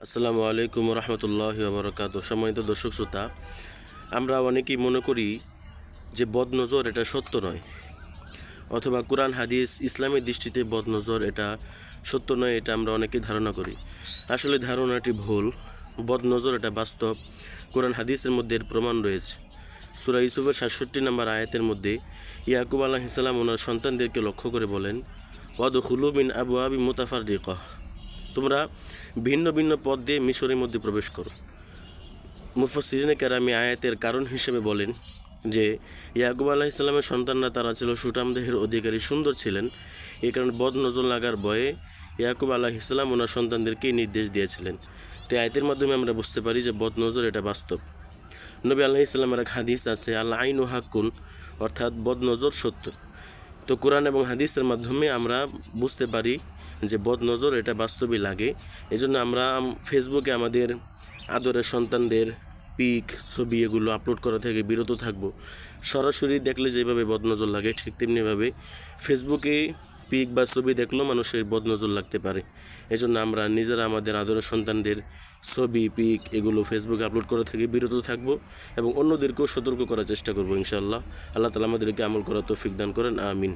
আসসালামু আলাইকুম রহমতুল্লাহি ওবরাকাতুহু। সম্মানিত দর্শক শ্রোতা, আমরা অনেকেই মনে করি যে বদনজর এটা সত্য নয়, অথবা কোরআন হাদিস ইসলামের দৃষ্টিতে বদনজর এটা সত্য নয়, এটা আমরা অনেকেই ধারণা করি। আসলে ধারণাটি ভুল। বদনজর এটা বাস্তব। কোরআন হাদিসের মধ্যে এর প্রমাণ রয়েছে। সূরা ইউসুফের ৬৭ নম্বর আয়াতের মধ্যে ইয়াকুব আলাইহিস সালাম ওনার সন্তানদেরকে লক্ষ্য করে বলেন, ওয়াদখুলু মিন আবওয়াবিন মুতাফাররিকাহ, তোমরা ভিন্ন ভিন্ন পথ দিয়ে মিশরের মধ্যে প্রবেশ করো। মুফাসসিরিনে কেরামি আয়াতের কারণ হিসেবে বলেন যে ইয়াকুব আলাইহিস সালামের সন্তানরা তারা ছিল সুঠাম দেহের অধিকারী, সুন্দর ছিলেন। এই কারণে বদনজর লাগার ভয়ে ইয়াকুব আলাইহিস সালাম ওনার সন্তানদেরকে নির্দেশ দিয়েছিলেন। তো আয়াতের মাধ্যমে আমরা বুঝতে পারি যে বদনজর এটা বাস্তব। নবী আলাইহিস সালামের এক হাদিস আছে, আল আইনু হাক্কুন, অর্থাৎ বদনজর সত্য। তো কোরআন এবং হাদিসের মাধ্যমে আমরা বুঝতে পারি যে বদনজর এটা বাস্তবই লাগে। এজন্য আমরা ফেসবুকে আমাদের আদরের সন্তানদের পিক, ছবি এগুলো আপলোড করা থেকে বিরত থাকব। সরাসরি দেখলে যেভাবে বদনজর লাগে ঠিক তেমনিভাবে ফেসবুকে পিক বা ছবি দেখলেও মানুষের বদনজর লাগতে পারে। এজন্য আমরা নিজেরা আমাদের আদরের সন্তানদের ছবি, পিক এগুলো ফেসবুকে আপলোড করা থেকে বিরত থাকব এবং অন্যদেরকেও সতর্ক করার চেষ্টা করব ইনশাআল্লাহ। আল্লাহ তাআলা আমাদেরকে আমল করার তৌফিক দান করেন, আমিন।